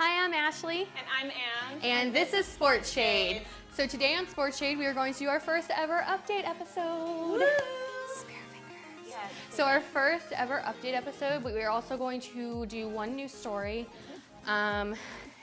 Hi, I'm Ashley. And I'm Anne. And this is Sports Shade. So today on Sports Shade, we are going to do our first ever update episode. Woo! Yes. So our first ever update episode, but we are also going to do one news story. And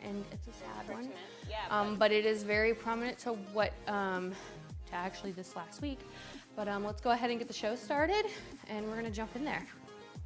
it's a sad one. Yeah, but it is very prominent to what, to actually this last week. But let's go ahead and get the show started, and we're gonna jump in there.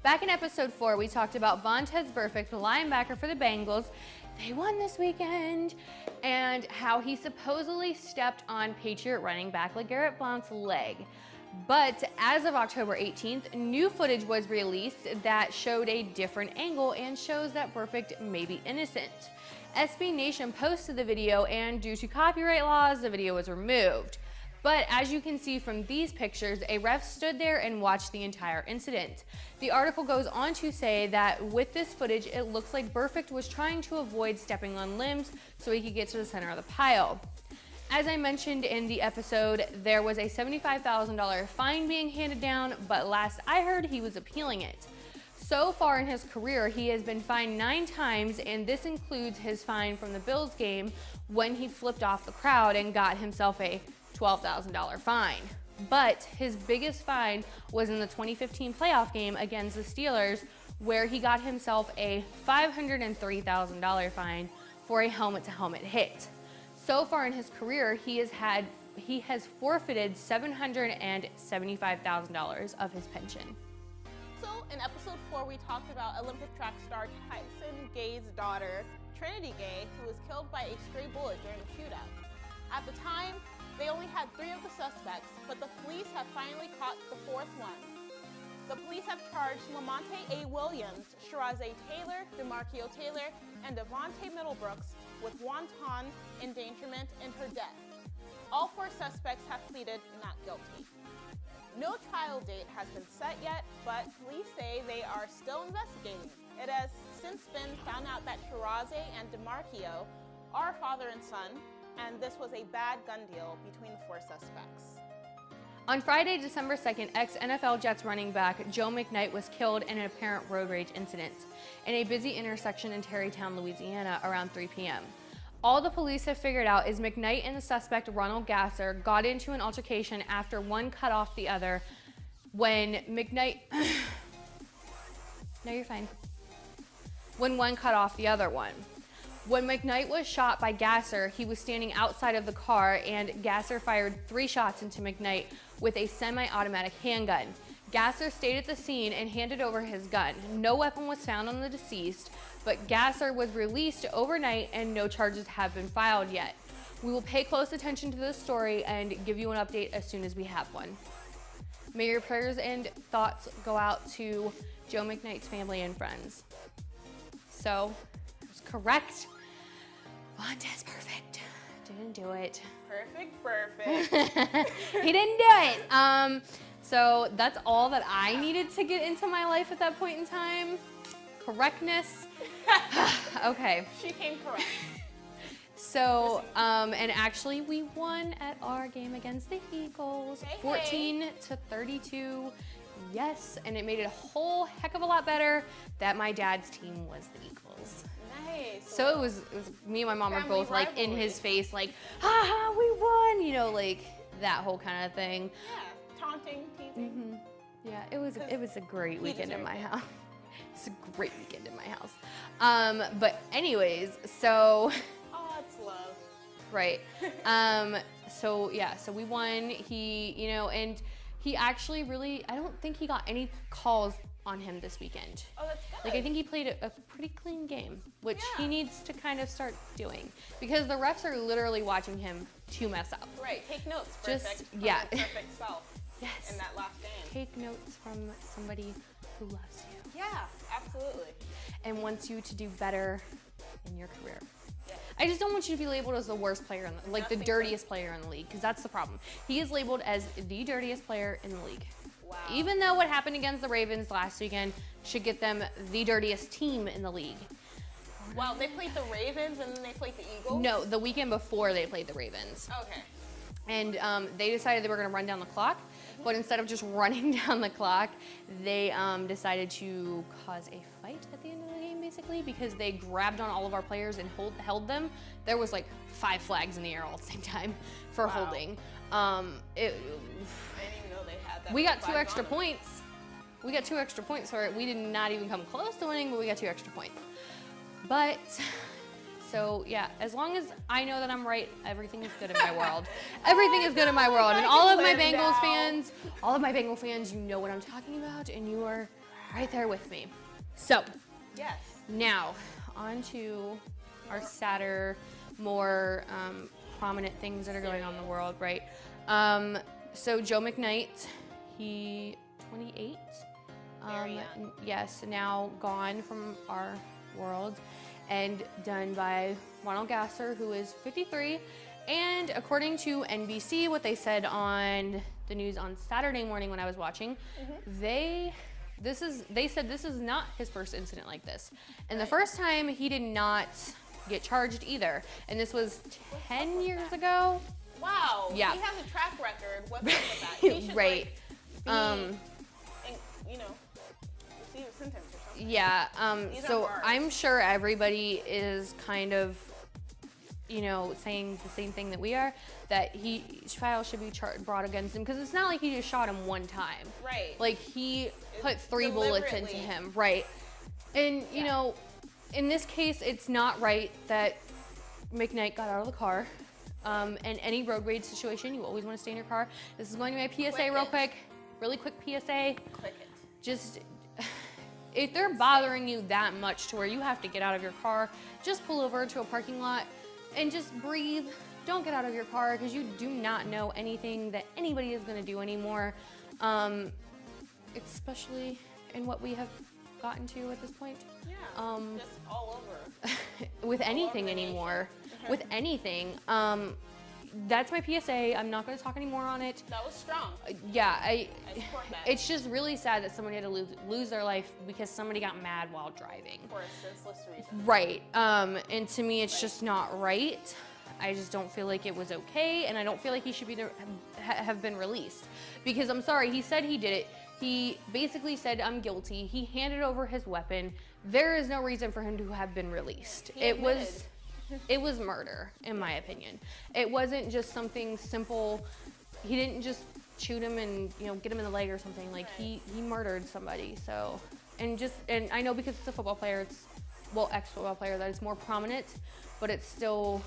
Back in episode 4, we talked about Vontaze Burfict, the linebacker for the Bengals. They won this weekend, and how he supposedly stepped on Patriot running back LeGarrette Blount's leg. But as of October 18th, new footage was released that showed a different angle and shows that Burfict may be innocent. SB Nation posted the video, and due to copyright laws, the video was removed. But as you can see from these pictures, a ref stood there and watched the entire incident. The article goes on to say that with this footage, it looks like Burfict was trying to avoid stepping on limbs so he could get to the center of the pile. As I mentioned in the episode, there was a $75,000 fine being handed down, but last I heard, he was appealing it. So far in his career, he has been fined 9 times, and this includes his fine from the Bills game when he flipped off the crowd and got himself a $12,000 fine. But his biggest fine was in the 2015 playoff game against the Steelers, where he got himself a $503,000 fine for a helmet-to-helmet hit. So far in his career, he has forfeited $775,000 of his pension. So in episode 4, we talked about Olympic track star Tyson Gay's daughter, Trinity Gay, who was killed by a stray bullet during a shootout. At the time, they only had 3 of the suspects, but the police have finally caught the 4th one. The police have charged Lamonte A. Williams, Shirazé Taylor, DeMarcio Taylor, and Devontae Middlebrooks with wanton endangerment in her death. All 4 suspects have pleaded not guilty. No trial date has been set yet, but police say they are still investigating. It has since been found out that Shirazé and DeMarcio are father and son, and this was a bad gun deal between the 4 suspects. On Friday, December 2nd, ex-NFL Jets running back Joe McKnight was killed in an apparent road rage incident in a busy intersection in Terrytown, Louisiana around 3 p.m. All the police have figured out is McKnight and the suspect Ronald Gasser got into an altercation after one cut off the other when McKnight... No, you're fine. When one cut off the other one. When McKnight was shot by Gasser, he was standing outside of the car, and Gasser fired 3 shots into McKnight with a semi-automatic handgun. Gasser stayed at the scene and handed over his gun. No weapon was found on the deceased, but Gasser was released overnight and no charges have been filed yet. We will pay close attention to this story and give you an update as soon as we have one. May your prayers and thoughts go out to Joe McKnight's family and friends. So, I was correct. Vontaze Burfict didn't do it. Perfect. He didn't do it. So that's all that I needed to get into my life at that point in time. Correctness. Okay. She came correct. So, and actually we won at our game against the Eagles, 14-32. Yes, and it made it a whole heck of a lot better that my dad's team was the Eagles. Nice. So it was me and my mom were both like in rivalry. his face, like, ha, we won, you know, like that whole kind of thing. Yeah, taunting, teasing. Yeah, it was a great weekend in my house. It's a great weekend in my house. But anyways, so Oh, it's love. right. So yeah, so we won. He, you know, and he actually really, I don't think he got any calls on him this weekend. Oh, that's good. Like, I think he played a pretty clean game, which Yeah. he needs to kind of start doing, because the refs are literally watching him to mess up. Right, take notes. Just- Perfect. From yeah. your perfect self Yes. in that last game. Take notes from somebody who loves you Yeah, absolutely. and wants you to do better in your career. Yeah. I just don't want you to be labeled as the worst player, in the, like the Nothing dirtiest player in the league, because that's the problem. He is labeled as the dirtiest player in the league. Wow. Even though what happened against the Ravens last weekend should get them the dirtiest team in the league. Well, they played the Ravens and then they played the Eagles? No, the weekend before they played the Ravens. Okay. And they decided they were going to run down the clock. but instead of just running down the clock, they decided to cause a fight at the end of the game, basically, because they grabbed on all of our players and held them. There was like 5 flags in the air all at the same time for holding. I didn't even know they had that. We got 2 extra points. We got 2 extra points for it. We did not even come close to winning, but we got 2 extra points. But, so yeah, as long as I know that I'm right, everything is good in my world. Everything is good in my world. And all of my Bengals fans, you know what I'm talking about, and you are right there with me. So, yes. Now, on to our sadder, more prominent things that are going on in the world, right? So Joe McKnight, he 28. Very young. Yes, now gone from our world and done by Ronald Gasser, who is 53. And according to NBC, what they said on the news on Saturday morning when I was watching, they said this is not his first incident like this. And the first time he did not get charged either. And this was 10 years ago. Wow. Yeah. He has a track record. What's up with that? He should, right. you know, receive a sentence or something. Yeah. These are So bars. I'm sure everybody is kind of, you know, saying the same thing that we are, that trial should be brought against him, because it's not like he just shot him one time. Right. Like he put 3 bullets into him. Right. And you know, in this case, it's not right that McKnight got out of the car. In any road rage situation, you always want to stay in your car. This is going to be a PSA real quick. Really quick PSA. Click it. Just, if they're bothering you that much to where you have to get out of your car, just pull over to a parking lot and just breathe. Don't get out of your car, because you do not know anything that anybody is going to do anymore, especially in what we have gotten to at this point. Yeah, just all over. With anything anymore. With anything. That's my PSA. I'm not going to talk anymore on it. That was strong. Yeah, I support that. it's just really sad that somebody had to lose their life because somebody got mad while driving. For a senseless reason. Right. And to me, it's just not right. I just don't feel like it was okay, and I don't feel like he should have been released. Because I'm sorry, he said he did it. He basically said, I'm guilty. He handed over his weapon. There is no reason for him to have been released. It was murder, in my opinion. It wasn't just something simple. He didn't just shoot him and, you know, get him in the leg or something. Like, he murdered somebody. So, and I know because it's a football player, ex-football player, that it's more prominent, but it's still,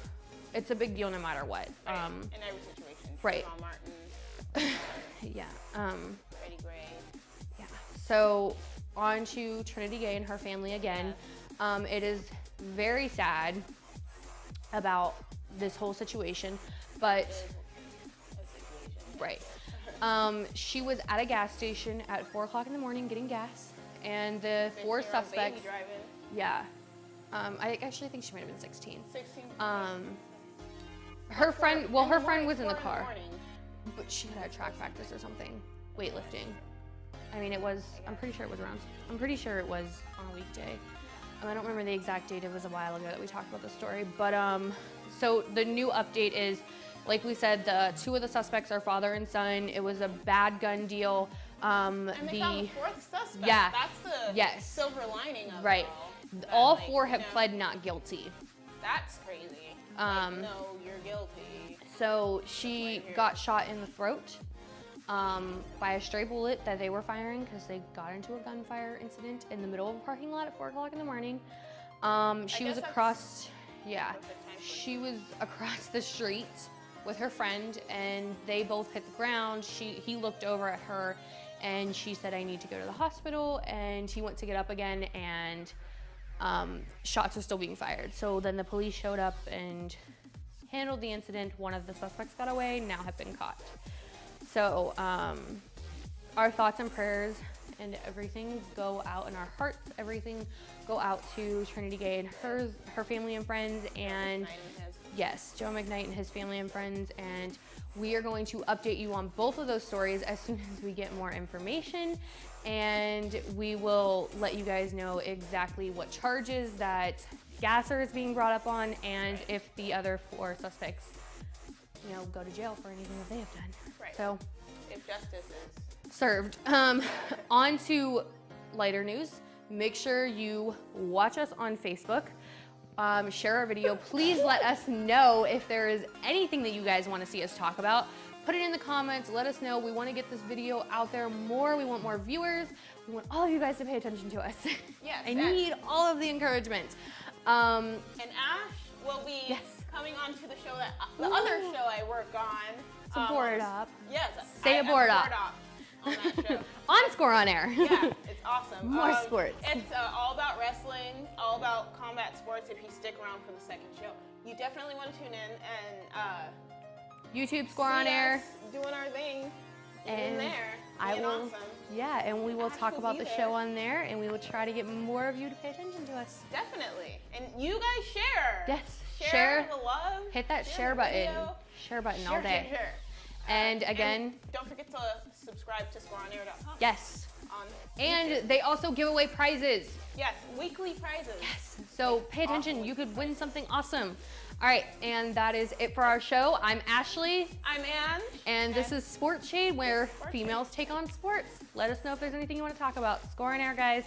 it's a big deal no matter what. Right. In every situation. Right. Trayvon Martin. Yeah. Freddie Gray. Yeah. So on to Trinity Gay and her family again. It is very sad about this whole situation, but right. She was at a gas station at 4 o'clock in the morning getting gas, and the 4 suspects. Yeah. I actually think she might have been 16. 16. Her friend was in the car, but she had a track practice or something, weightlifting. I mean, I'm pretty sure it was on a weekday. I don't remember the exact date. It was a while ago that we talked about the story. But so the new update is, like we said, the 2 of the suspects are father and son. It was a bad gun deal. And they found the 4th suspect. Yeah. That's the silver lining of right. it all. All 4 have pled not guilty. That's crazy. No, you're guilty. So she got shot in the throat by a stray bullet that they were firing, because they got into a gunfire incident in the middle of a parking lot at 4 o'clock in the morning. She was across the street with her friend, and they both hit the ground. He looked over at her, and she said, I need to go to the hospital, and he went to get up again, and shots were still being fired. So then the police showed up and handled the incident. One of the suspects got away, now have been caught. So our thoughts and prayers and everything go out, in our hearts, everything go out to Trinity Gay and her family and friends, and yes, Joe McKnight and his family and friends. And we are going to update you on both of those stories as soon as we get more information, and we will let you guys know exactly what charges that Gasser is being brought up on, and if the other 4 suspects, you know, go to jail for anything that they have done. Right. So if justice is served. On to lighter news. Make sure you watch us on Facebook. Share our video. Please let us know if there is anything that you guys want to see us talk about. Put it in the comments. Let us know. We want to get this video out there more. We want more viewers. We want all of you guys to pay attention to us. Yes. I need all of the encouragement. And Ash will be coming on to the show that the other show I work on. It's a board up. Yes. Say a board up. On that show. On Score on Air. Yeah, it's awesome. More sports. It's all about wrestling, all about combat sports. If you stick around for the second show, you definitely want to tune in and YouTube Score on Air. Doing our thing and in there. I will. Awesome. Yeah, and we will Ash talk will about be the there. show on there, and we will try to get more of you to pay attention to us. Definitely. And you guys share. Yes. Share the love. Hit that share the button. video. Share button Share, all day. Share. And again, and don't forget to subscribe to scoreonair.com. yes. On And YouTube. they also give away prizes. Yes, weekly prizes. Yes. So pay attention. Awesome. You could win something awesome. All right, and that is it for our show. I'm Ashley. I'm Ann. And this is Sports Shade, where females take on sports. Let us know if there's anything you want to talk about. Score on Air, guys.